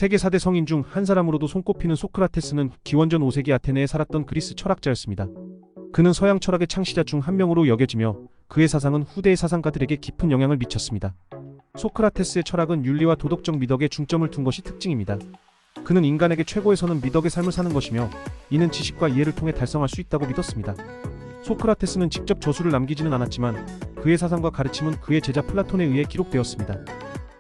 세계 4대 성인 중 한 사람으로도 손꼽히는 소크라테스는 기원전 5세기 아테네에 살았던 그리스 철학자였습니다. 그는 서양 철학의 창시자 중 한 명으로 여겨지며 그의 사상은 후대의 사상가들에게 깊은 영향을 미쳤습니다. 소크라테스의 철학은 윤리와 도덕적 미덕에 중점을 둔 것이 특징입니다. 그는 인간에게 최고에서는 미덕의 삶을 사는 것이며 이는 지식과 이해를 통해 달성할 수 있다고 믿었습니다. 소크라테스는 직접 저술을 남기지는 않았지만 그의 사상과 가르침은 그의 제자 플라톤에 의해 기록되었습니다.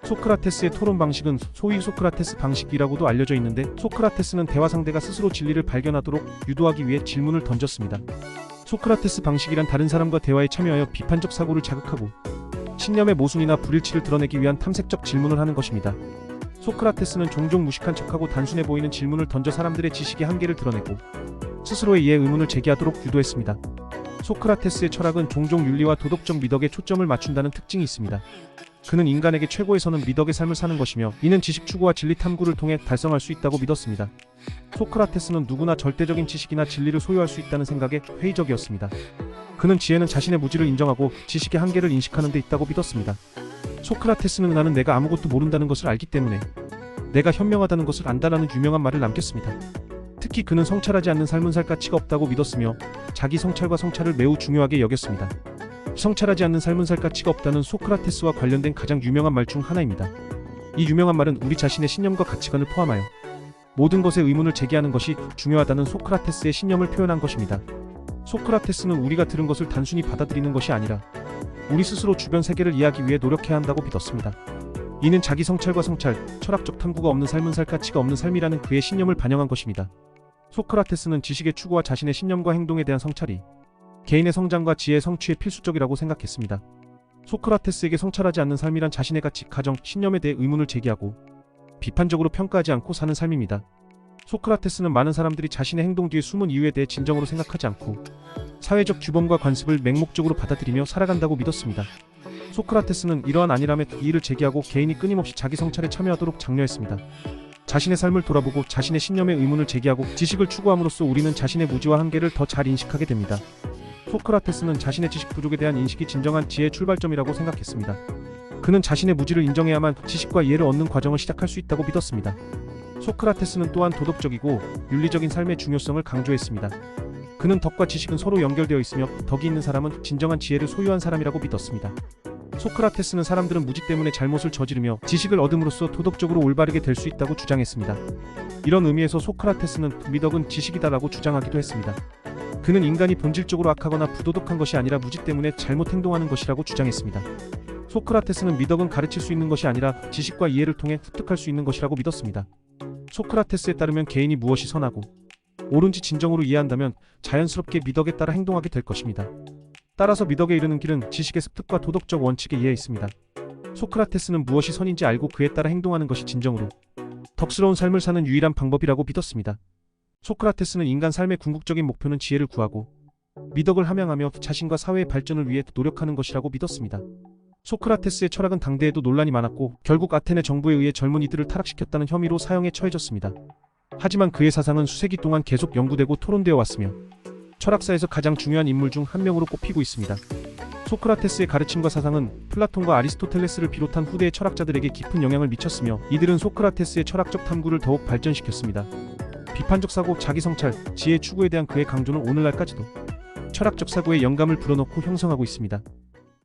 소크라테스의 토론 방식은 소위 소크라테스 방식이라고도 알려져 있는데, 소크라테스는 대화 상대가 스스로 진리를 발견하도록 유도하기 위해 질문을 던졌습니다. 소크라테스 방식이란 다른 사람과 대화에 참여하여 비판적 사고를 자극하고 신념의 모순이나 불일치를 드러내기 위한 탐색적 질문을 하는 것입니다. 소크라테스는 종종 무식한 척하고 단순해 보이는 질문을 던져 사람들의 지식의 한계를 드러내고 스스로의 이해 의문을 제기하도록 유도했습니다. 소크라테스의 철학은 종종 윤리와 도덕적 미덕에 초점을 맞춘다는 특징이 있습니다. 그는 인간에게 최고에서는 미덕의 삶을 사는 것이며 이는 지식 추구와 진리 탐구를 통해 달성할 수 있다고 믿었습니다. 소크라테스는 누구나 절대적인 지식이나 진리를 소유할 수 있다는 생각에 회의적이었습니다. 그는 지혜는 자신의 무지를 인정하고 지식의 한계를 인식하는 데 있다고 믿었습니다. 소크라테스는 나는 내가 아무것도 모른다는 것을 알기 때문에 내가 현명하다는 것을 안다라는 유명한 말을 남겼습니다. 특히 그는 성찰하지 않는 삶은 살 가치가 없다고 믿었으며 자기 성찰과 성찰을 매우 중요하게 여겼습니다. 성찰하지 않는 삶은 살 가치가 없다는 소크라테스와 관련된 가장 유명한 말 중 하나입니다. 이 유명한 말은 우리 자신의 신념과 가치관을 포함하여 모든 것에 의문을 제기하는 것이 중요하다는 소크라테스의 신념을 표현한 것입니다. 소크라테스는 우리가 들은 것을 단순히 받아들이는 것이 아니라 우리 스스로 주변 세계를 이해하기 위해 노력해야 한다고 믿었습니다. 이는 자기 성찰과 성찰, 철학적 탐구가 없는 삶은 살 가치가 없는 삶이라는 그의 신념을 반영한 것입니다. 소크라테스는 지식의 추구와 자신의 신념과 행동에 대한 성찰이 개인의 성장과 지혜의 성취에 필수적이라고 생각했습니다. 소크라테스에게 성찰하지 않는 삶이란 자신의 가치, 가정, 신념에 대해 의문을 제기하고 비판적으로 평가하지 않고 사는 삶입니다. 소크라테스는 많은 사람들이 자신의 행동 뒤에 숨은 이유에 대해 진정으로 생각하지 않고 사회적 규범과 관습을 맹목적으로 받아들이며 살아간다고 믿었습니다. 소크라테스는 이러한 안일함에 이의를 제기하고 개인이 끊임없이 자기 성찰에 참여하도록 장려했습니다. 자신의 삶을 돌아보고 자신의 신념에 의문을 제기하고 지식을 추구함으로써 우리는 자신의 무지와 한계를 더 잘 인식하게 됩니다. 소크라테스는 자신의 지식 부족에 대한 인식이 진정한 지혜의 출발점이라고 생각했습니다. 그는 자신의 무지를 인정해야만 지식과 이해를 얻는 과정을 시작할 수 있다고 믿었습니다. 소크라테스는 또한 도덕적이고 윤리적인 삶의 중요성을 강조했습니다. 그는 덕과 지식은 서로 연결되어 있으며 덕이 있는 사람은 진정한 지혜를 소유한 사람이라고 믿었습니다. 소크라테스는 사람들은 무지 때문에 잘못을 저지르며 지식을 얻음으로써 도덕적으로 올바르게 될 수 있다고 주장했습니다. 이런 의미에서 소크라테스는 미덕은 지식이다라고 주장하기도 했습니다. 그는 인간이 본질적으로 악하거나 부도덕한 것이 아니라 무지 때문에 잘못 행동하는 것이라고 주장했습니다. 소크라테스는 미덕은 가르칠 수 있는 것이 아니라 지식과 이해를 통해 습득할 수 있는 것이라고 믿었습니다. 소크라테스에 따르면 개인이 무엇이 선하고 옳은지 진정으로 이해한다면 자연스럽게 미덕에 따라 행동하게 될 것입니다. 따라서 미덕에 이르는 길은 지식의 습득과 도덕적 원칙에 의해 있습니다. 소크라테스는 무엇이 선인지 알고 그에 따라 행동하는 것이 진정으로 덕스러운 삶을 사는 유일한 방법이라고 믿었습니다. 소크라테스는 인간 삶의 궁극적인 목표는 지혜를 구하고 미덕을 함양하며 자신과 사회의 발전을 위해 노력하는 것이라고 믿었습니다. 소크라테스의 철학은 당대에도 논란이 많았고 결국 아테네 정부에 의해 젊은이들을 타락시켰다는 혐의로 사형에 처해졌습니다. 하지만 그의 사상은 수세기 동안 계속 연구되고 토론되어 왔으며 철학사에서 가장 중요한 인물 중 한 명으로 꼽히고 있습니다. 소크라테스의 가르침과 사상은 플라톤과 아리스토텔레스를 비롯한 후대의 철학자들에게 깊은 영향을 미쳤으며 이들은 소크라테스의 철학적 탐구를 더욱 발전시켰습니다. 비판적 사고, 자기 성찰, 지혜 추구에 대한 그의 강조는 오늘날까지도 철학적 사고에 영감을 불어넣고 형성하고 있습니다.